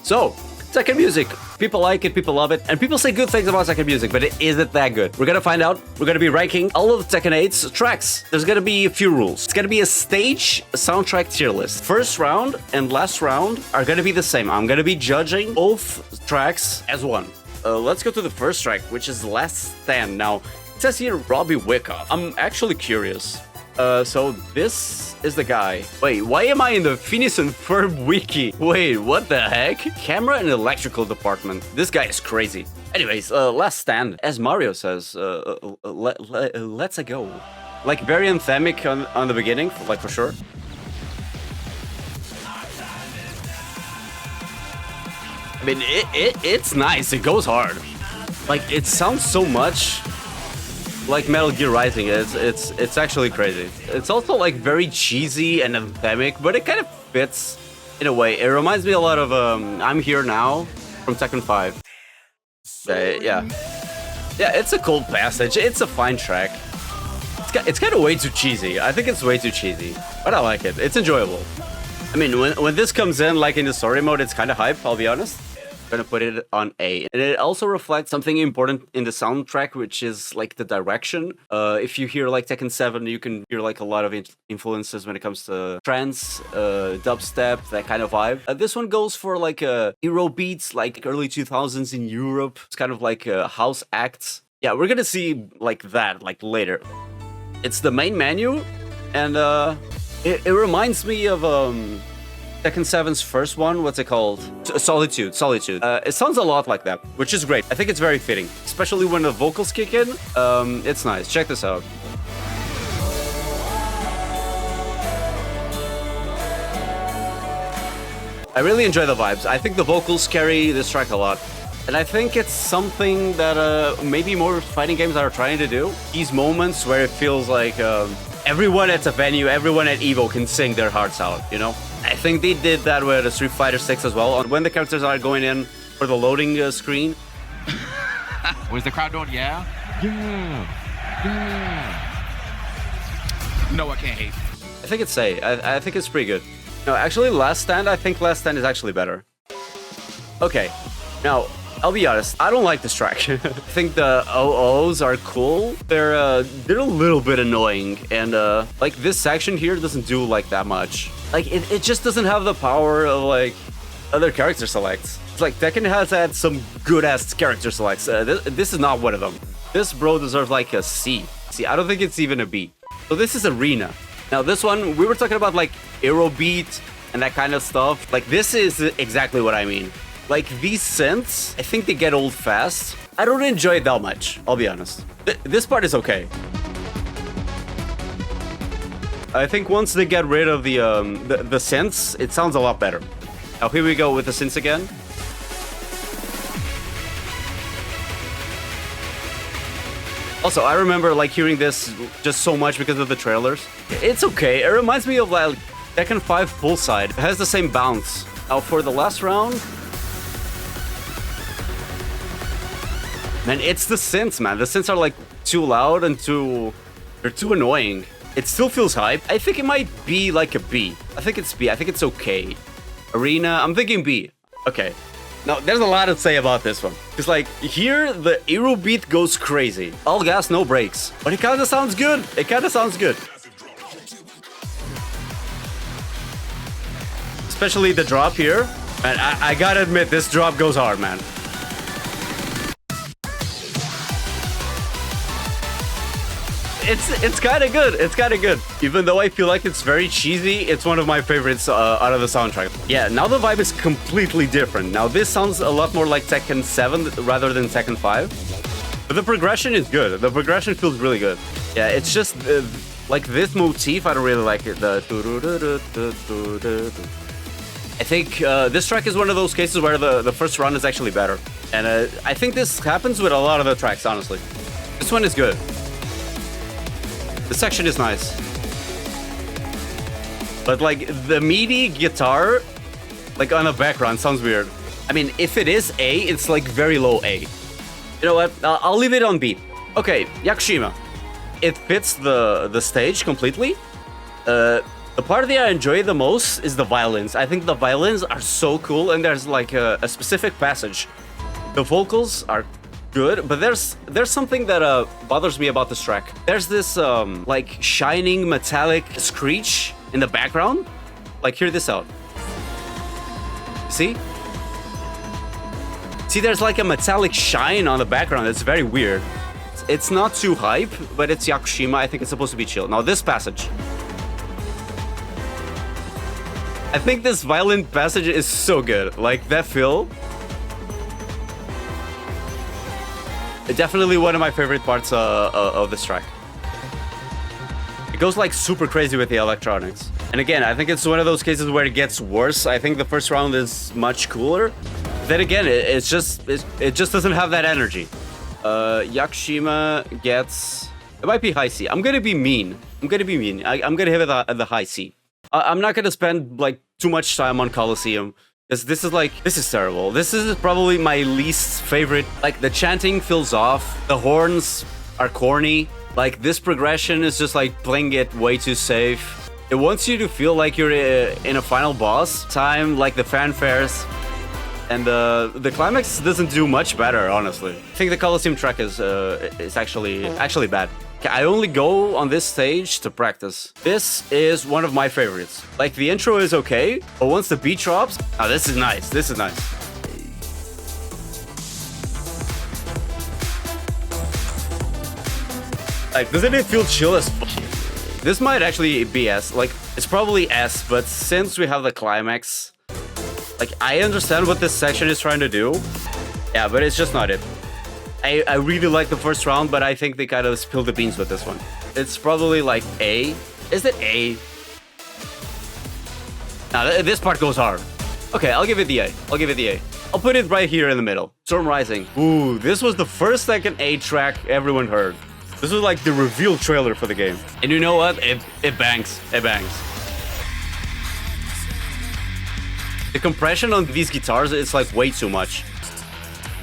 So, Tekken music. People like it, people love it, and people say good things about Tekken music, but is it that good? We're gonna find out. We're gonna be ranking all of Tekken 8's tracks. There's gonna be a few rules. It's gonna be a stage soundtrack tier list. First round and last round are gonna be the same. I'm gonna be judging both tracks as one. Let's go to the first track, which is Last Stand. Now, it says here Robbie Wyckoff. I'm actually curious. So this is the guy. Wait, why am I in the Phineas and Ferb wiki? Wait, what the heck? Camera and electrical department. This guy is crazy. Anyways, Last Stand. As Mario says, let's go. Like very anthemic on the beginning, like for sure. I mean, it's nice. It goes hard. Like it sounds so much like Metal Gear Rising. It's actually crazy. It's also like very cheesy and anthemic, but it kind of fits in a way. It reminds me a lot of I'm Here Now from Tekken 5. Yeah, it's a cool passage. It's a fine track. It's kind of way too cheesy. I think it's way too cheesy, but I like it. It's enjoyable. I mean, when this comes in, like in the story mode, it's kind of hype, I'll be honest. I'm gonna put it on A. And it also reflects something important in the soundtrack, which is like the direction. If you hear like Tekken 7, you can hear like a lot of influences when it comes to trance, dubstep, that kind of vibe. This one goes for like Euro beats, like early 2000s in Europe. It's kind of like house acts. Yeah, we're gonna see like that, like later. It's the main menu, and it reminds me of Tekken 7's first one. What's it called? Solitude. It sounds a lot like that, which is great. I think it's very fitting, especially when the vocals kick in. It's nice. Check this out. I really enjoy the vibes. I think the vocals carry this track a lot. And I think it's something that maybe more fighting games are trying to do. These moments where it feels like everyone at a venue, everyone at EVO can sing their hearts out, you know? I think they did that with Street Fighter 6 as well. When the characters are going in for the loading screen. Was the crowd doing yeah? Yeah. No, I can't hate. I think it's A. I think it's pretty good. No, actually, Last Stand, I think Last Stand is actually better. Okay, now, I'll be honest, I don't like this track. I think the OOs are cool. They're a little bit annoying, and like this section here doesn't do like that much. Like it just doesn't have the power of like other character selects. It's like Tekken has had some good ass character selects. This is not one of them. This bro deserves like a C. See, I don't think it's even a B. So this is Arena. Now this one, we were talking about like Aerobeat and that kind of stuff. Like this is exactly what I mean. Like, these synths, I think they get old fast. I don't enjoy it that much, I'll be honest. This part is okay. I think once they get rid of the synths, it sounds a lot better. Now, here we go with the synths again. Also, I remember, like, hearing this just so much because of the trailers. It's okay. It reminds me of, like, Tekken 5 Full Side. It has the same bounce. Now, for the last round... Man, it's the synths, man. The synths are like too loud and they're too annoying. It still feels hype. I think it might be like a B. I think it's B. I think it's okay. Arena, I'm thinking B. Okay. Now, there's a lot to say about this one. It's like, here, the Euro beat goes crazy. All gas, no brakes. But it kind of sounds good. It kind of sounds good. Especially the drop here. And I gotta admit, this drop goes hard, man. It's kind of good. It's kind of good. Even though I feel like it's very cheesy, it's one of my favorites out of the soundtrack. Yeah, now the vibe is completely different. Now this sounds a lot more like Tekken 7 rather than Tekken 5. But the progression is good. The progression feels really good. Yeah, it's just like this motif, I don't really like it. I think this track is one of those cases where the first run is actually better. And I think this happens with a lot of the tracks, honestly. This one is good. The section is nice. But like the MIDI guitar, like on the background sounds weird. I mean, if it is A, it's like very low A. You know what? I'll leave it on B. Okay, Yakushima. It fits the stage completely. The part that I enjoy the most is the violins. I think the violins are so cool, and there's like a specific passage. The vocals are good, but there's something that bothers me about this track. There's this like shining metallic screech in the background. Like, hear this out. See? See, there's like a metallic shine on the background. It's very weird. It's not too hype, but it's Yakushima. I think it's supposed to be chill. Now, this passage. I think this violin passage is so good. Like, that fill. Definitely one of my favorite parts of this track. It goes like super crazy with the electronics. And again, I think it's one of those cases where it gets worse. I think the first round is much cooler. Then again, it just doesn't have that energy. Yakushima gets... It might be high C. I'm gonna be mean. I'm gonna give it the high C. I'm not gonna spend like too much time on Coliseum. Because this is terrible. This is probably my least favorite. Like, the chanting feels off. The horns are corny. Like, this progression is just like playing it way too safe. It wants you to feel like you're in a final boss time, like the fanfares. And the climax doesn't do much better, honestly. I think the Coliseum track is actually bad. I only go on this stage to practice. This is one of my favorites. Like, the intro is okay, but once the beat drops, oh, this is nice. This is nice. Like, doesn't it feel chill as fuck? This might actually be S. Like, it's probably S, but since we have the climax, like, I understand what this section is trying to do. Yeah, but it's just not it. I really like the first round, but I think they kind of spilled the beans with this one. It's probably like A. Is it A? Now, this part goes hard. Okay, I'll give it the A. I'll give it the A. I'll put it right here in the middle. Storm Rising. Ooh, this was the first Tekken 8 track everyone heard. This was like the reveal trailer for the game. And you know what? It bangs. It bangs. The compression on these guitars, it's like way too much.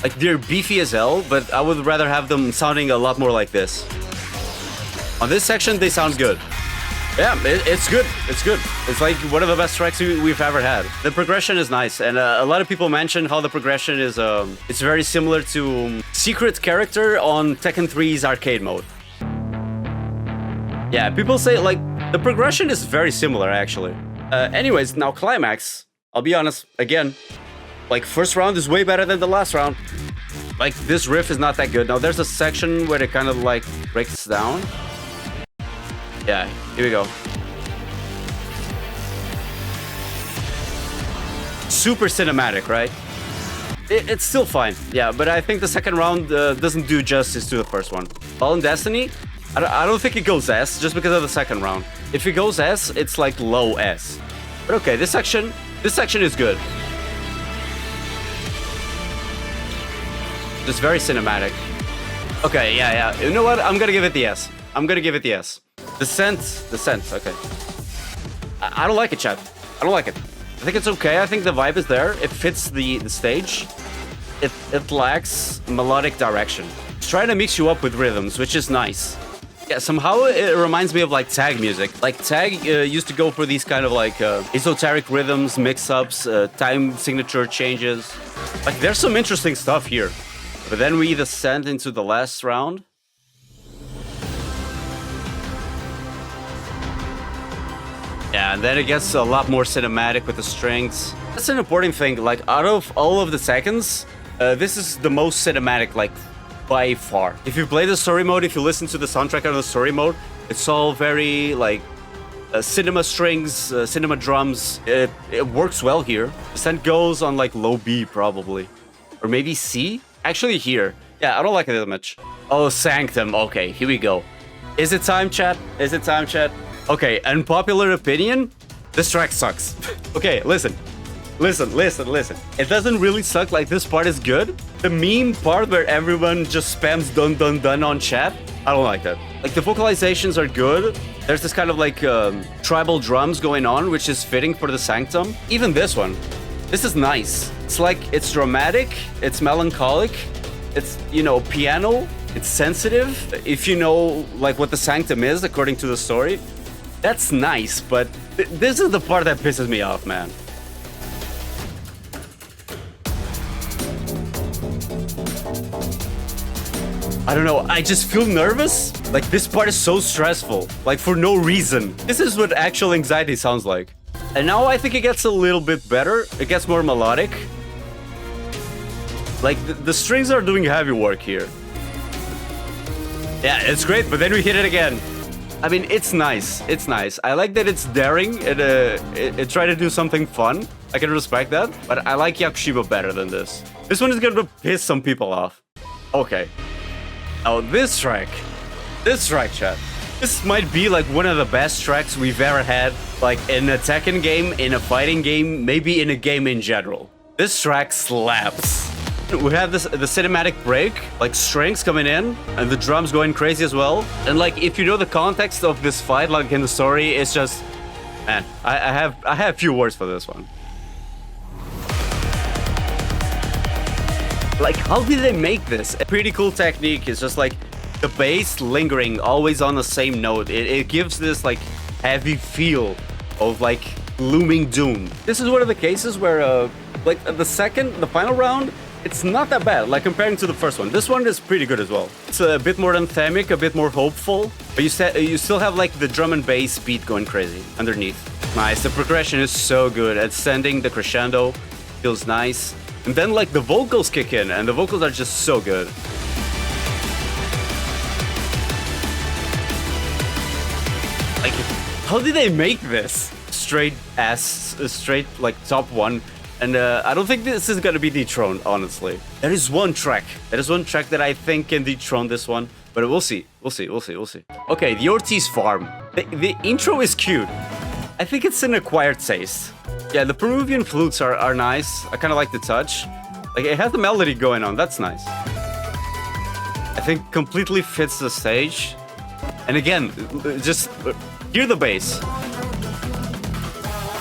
Like, they're beefy as hell, but I would rather have them sounding a lot more like this. On this section, they sound good. Yeah, it's good. It's good. It's like one of the best tracks we've ever had. The progression is nice, and a lot of people mention how the progression is it's very similar to Secret Character on Tekken 3's arcade mode. Yeah, people say, like, the progression is very similar, actually. Anyways, now Climax. I'll be honest, again, like, first round is way better than the last round. Like, this riff is not that good. Now, there's a section where it kind of, like, breaks down. Yeah, here we go. Super cinematic, right? It's still fine. Yeah, but I think the second round doesn't do justice to the first one. All in Destiny, I don't think it goes S just because of the second round. If it goes S, it's like low S. But okay, this section is good. Just very cinematic. Okay, yeah. You know what? I'm gonna give it the S. I'm gonna give it the S. Descent, okay. I don't like it, chat. I don't like it. I think it's okay. I think the vibe is there. It fits the stage. It lacks melodic direction. It's trying to mix you up with rhythms, which is nice. Yeah, somehow it reminds me of like tag music. Like tag used to go for these kind of like esoteric rhythms, mix-ups, time signature changes. Like there's some interesting stuff here. But then we descend into the last round. Yeah, and then it gets a lot more cinematic with the strings. That's an important thing. Like, out of all of the Tekkens, this is the most cinematic, like, by far. If you play the story mode, if you listen to the soundtrack on the story mode, it's all very, like, cinema strings, cinema drums. It works well here. Descent goes on, like, low B, probably. Or maybe C? Actually, here. Yeah, I don't like it that much. Oh, Sanctum. Okay, here we go. Is it time, chat? Is it time, chat? Okay, unpopular opinion, this track sucks. Okay, listen. It doesn't really suck, like this part is good. The meme part where everyone just spams dun dun dun on chat, I don't like that. Like the vocalizations are good. There's this kind of like tribal drums going on, which is fitting for the Sanctum. Even this one, this is nice. It's like, it's dramatic, it's melancholic, it's, you know, piano, it's sensitive. If you know like what the Sanctum is, according to the story, That's nice, but this is the part that pisses me off, man. I don't know, I just feel nervous. Like, this part is so stressful, like for no reason. This is what actual anxiety sounds like. And now I think it gets a little bit better. It gets more melodic. Like, the strings are doing heavy work here. Yeah, it's great, but then we hit it again. I mean, it's nice. It's nice. I like that it's daring. It tried to do something fun. I can respect that. But I like Yakushima better than this. This one is gonna piss some people off. Okay. Oh, this track, chat. This might be like one of the best tracks we've ever had, like in a Tekken game, in a fighting game, maybe in a game in general. This track slaps. We have the cinematic break, like strings coming in, and the drums going crazy as well. And like, if you know the context of this fight, like in the story, it's just, man, I have few words for this one. Like, how did they make this? A pretty cool technique is just like the bass lingering always on the same note. It gives this like heavy feel of like looming doom. This is one of the cases where like the final round, it's not that bad, like comparing to the first one. This one is pretty good as well. It's a bit more anthemic, a bit more hopeful, but you still have like the drum and bass beat going crazy underneath. Nice, the progression is so good. Ascending the crescendo feels nice. And then like the vocals kick in, and the vocals are just so good. Like, how did they make this? Straight like top one. And I don't think this is gonna be dethroned, honestly. There is one track that I think can dethrone this one, but we'll see. We'll see. Okay, the Ortiz Farm. The intro is cute. I think it's an acquired taste. Yeah, the Peruvian flutes are nice. I kind of like the touch. Like, it has the melody going on. That's nice. I think completely fits the stage. And again, just hear the bass.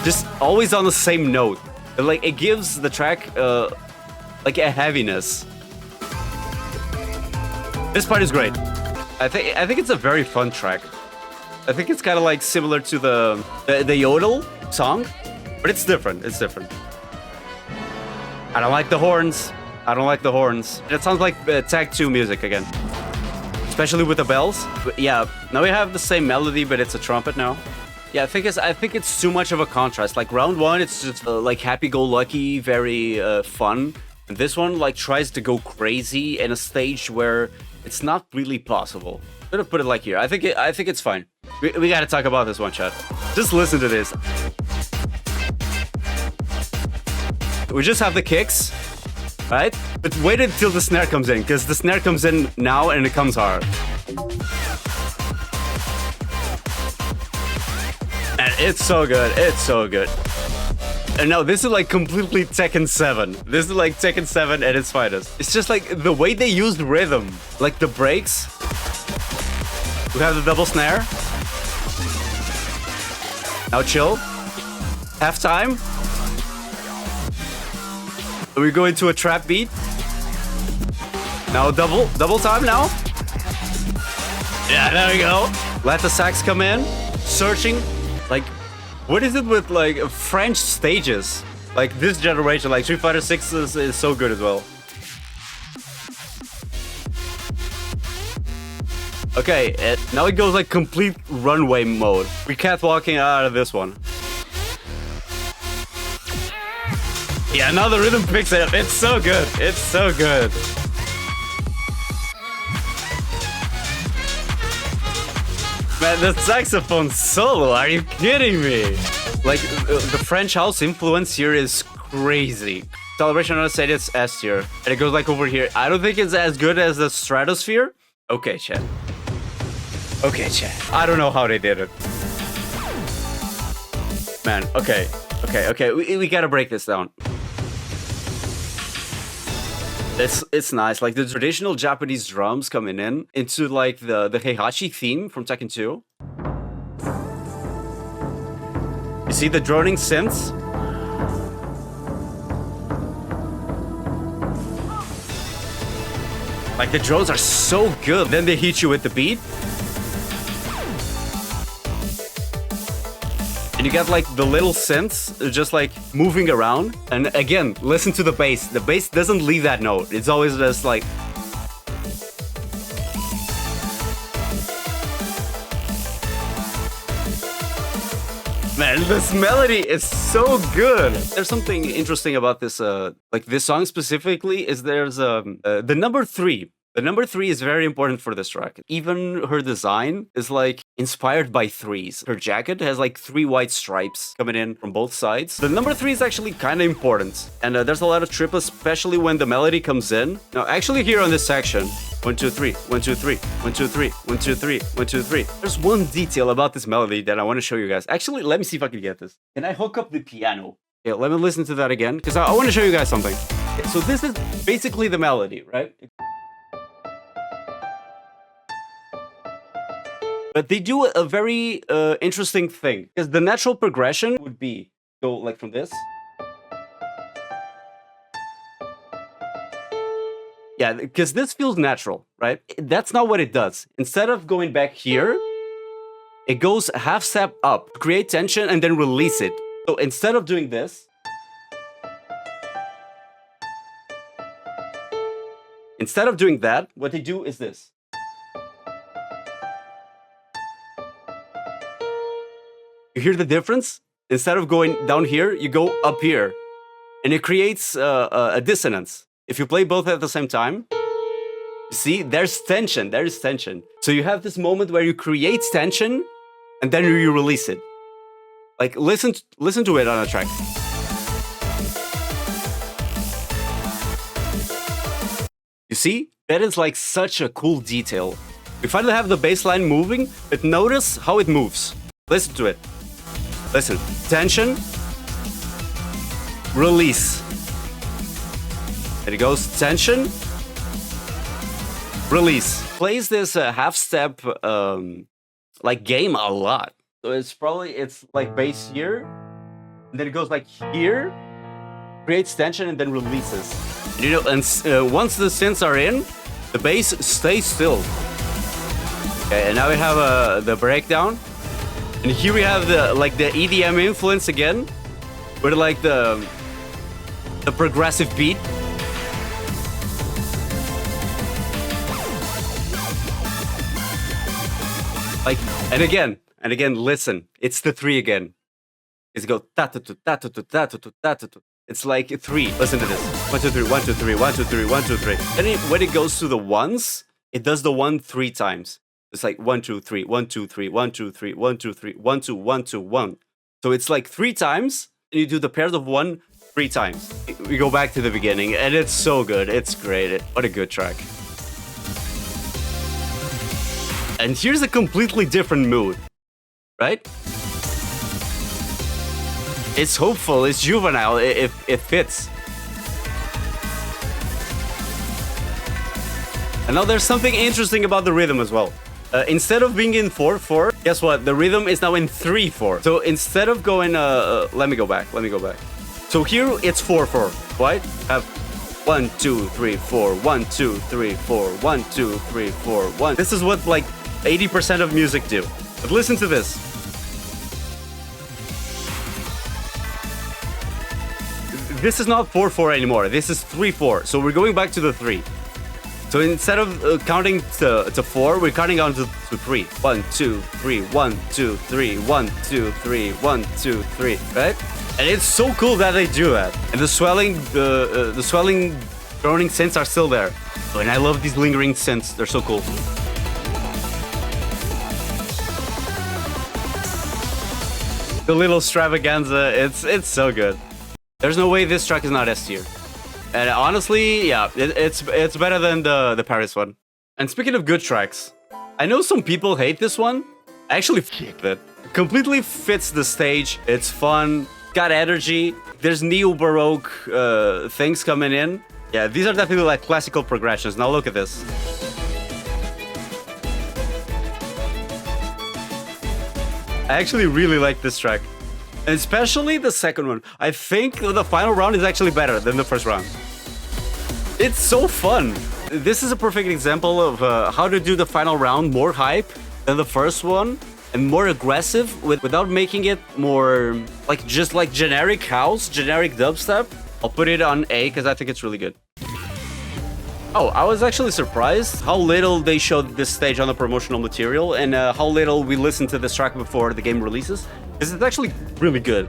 Just always on the same note. Like, it gives the track like a heaviness. This part is great. I think it's a very fun track. I think it's kind of like similar to the Yodel song. But it's different. I don't like the horns. It sounds like Tag 2 music again. Especially with the bells. But yeah, now we have the same melody, but it's a trumpet now. Yeah, I think it's too much of a contrast. Like round one, it's just like happy-go-lucky, very fun. And this one like tries to go crazy in a stage where it's not really possible. I'm gonna put it like here. I think it's fine. We gotta talk about this one, chat. Just listen to this. We just have the kicks, right? But wait until the snare comes in, because the snare comes in now and it comes hard. And it's so good. And now this is like completely Tekken 7. This is like Tekken 7 at its finest. It's just like the way they used rhythm, like the breaks. We have the double snare. Now chill. Half time. We go into a trap beat. Now double time now. Yeah, there we go. Let the sax come in. Searching. Like, what is it with like French stages? Like this generation, like Street Fighter 6 is so good as well. Okay, now it goes like complete runway mode. We catwalking out of this one. Yeah, now the rhythm picks it up. It's so good. Man, the saxophone solo, are you kidding me? Like, the French house influence here is crazy. Celebration on said it's S tier, and it goes like over here. I don't think it's as good as the Stratosphere. Okay, chat. I don't know how they did it. Man, okay. We gotta break this down. It's nice, like the traditional Japanese drums coming in into like the Heihachi theme from Tekken 2. You see the droning synths? Like the drones are so good. Then they hit you with the beat. And you got like the little synths just like moving around. And again, listen to the bass. The bass doesn't leave that note. It's always just like... Man, this melody is so good. There's something interesting about this, like this song specifically, is there's the number 3. The number 3 is very important for this track. Even her design is like inspired by 3s. Her jacket has like 3 white stripes coming in from both sides. The number 3 is actually kind of important. And there's a lot of trip, especially when the melody comes in. Now, actually here on this section, 1, 2, 3, 1, 2, 3, 1, 2, 3, 1, 2, 3, 1, 2, 3. There's one detail about this melody that I want to show you guys. Actually, let me see if I can get this. Can I hook up the piano? Yeah, let me listen to that again, because I want to show you guys something. Okay, so this is basically the melody, right? But they do a very interesting thing, because the natural progression would be go like from this. Yeah, because this feels natural, right? That's not what it does. Instead of going back here, it goes half step up, create tension, and then release it. So instead of doing this, instead of doing that, what they do is this. You hear the difference? Instead of going down here, you go up here. And it creates a dissonance. If you play both at the same time, see, there's tension, there is tension. So you have this moment where you create tension, and then you release it. Like, listen to it on a track. You see? That is like such a cool detail. We finally have the bass line moving, but notice how it moves. Listen to it. Listen, tension, release. And it goes tension, release. Plays this half step like game a lot. So it's like bass here, and then it goes like here, creates tension and then releases. And, you know, and once the synths are in, the bass stays still. Okay, and now we have the breakdown. And here we have the EDM influence again, with like the progressive beat. Like, and again, listen. It's the 3 again. It's go ta ta ta ta ta ta ta ta ta ta. It's like 3. Listen to this. 1 2 3 1 2 3 1 2 3 1 2 3. And when it goes to the ones, it does the 1 3 times. It's like 1 2 3 1 2 3 1 2 3 1 2 3 1 2 1 2 1. So it's like 3 times, and you do the pairs of 1 3 times. We go back to the beginning, and it's so good. It's great. What a good track. And here's a completely different mood, right? It's hopeful, it's juvenile, it fits. And now there's something interesting about the rhythm as well. Instead of being in 4/4, guess what? The rhythm is now in 3/4. So instead of going, let me go back. So here it's 4/4, right? Have 1 2 3 4 1 2 3 4 1 2 3 4 1. This is what like 80% of music do. But listen to this. This is not 4/4 anymore. This is 3/4. So we're going back to the 3. So instead of counting to 4, we're counting down to 3. 1 2 3 1 2 3 1 2 3 1 2 3. Right? And it's so cool that they do that. And the swelling droning synths are still there. And I love these lingering synths. They're so cool. The little extravaganza, it's so good. There's no way this track is not S tier. And honestly, yeah, it's better than the Paris one. And speaking of good tracks, I know some people hate this one. I actually f***ed it. Completely fits the stage. It's fun, got energy. There's neo-baroque things coming in. Yeah, these are definitely like classical progressions. Now look at this. I actually really like this track. And especially the second one. I think the final round is actually better than the first round. It's so fun. This is a perfect example of how to do the final round more hype than the first one, and more aggressive without making it more like just like generic house, generic dubstep. I'll put it on A because I think it's really good. Oh, I was actually surprised how little they showed this stage on the promotional material and how little we listened to this track before the game releases. This is actually really good.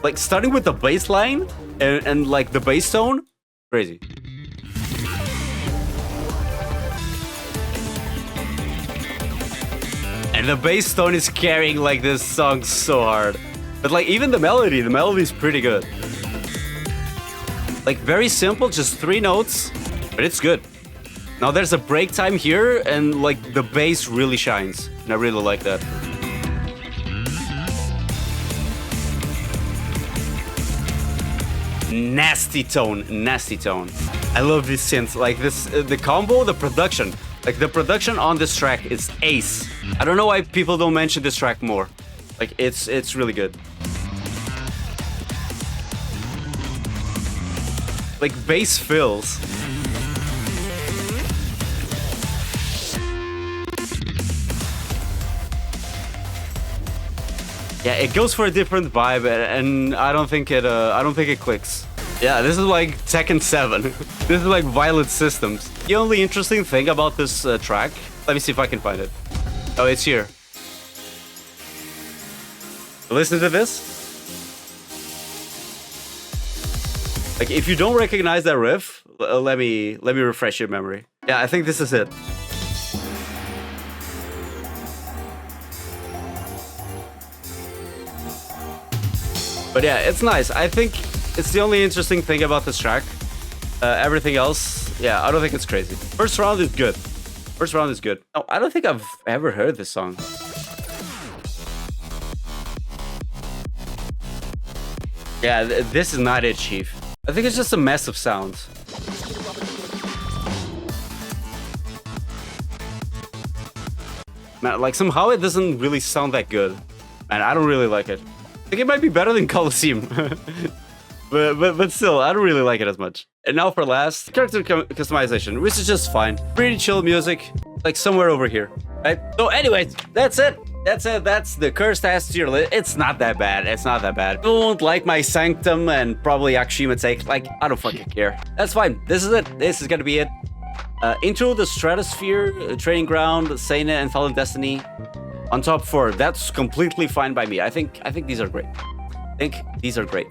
Like starting with the bass line and like the bass tone, crazy. And the bass tone is carrying like this song so hard. But like even the melody is pretty good. Like very simple, just 3 notes, but it's good. Now there's a break time here and like the bass really shines. And I really like that. Nasty tone, nasty tone. I love this synth, like this, the combo, the production. Like the production on this track is ace. I don't know why people don't mention this track more. Like it's really good. Like bass fills. Yeah, it goes for a different vibe, and I don't think it clicks. Yeah, this is like Tekken 7. This is like Violent Systems. The only interesting thing about this track, let me see if I can find it. Oh, it's here. Listen to this. Like, if you don't recognize that riff, let me refresh your memory. Yeah, I think this is it. But yeah, it's nice. I think it's the only interesting thing about this track. Everything else, yeah, I don't think it's crazy. First round is good. First round is good. No, I don't think I've ever heard this song. Yeah, this is not it, Chief. I think it's just a mess of sounds. Man, like somehow it doesn't really sound that good. Man, I don't really like it. I think it might be better than Coliseum. but still, I don't really like it as much. And now for last, character customization, which is just fine. Pretty chill music, like somewhere over here, right? So anyways, that's it. That's it. That's the Cursed Ass tier list. It's not that bad. It's not that bad. People won't like my Sanctum and probably Yakushima take. Like, I don't fucking care. That's fine. This is it. This is gonna be it. Into the Stratosphere, Training Ground, Seine, and Fallen Destiny on top 4. That's completely fine by me. I think these are great. I think these are great.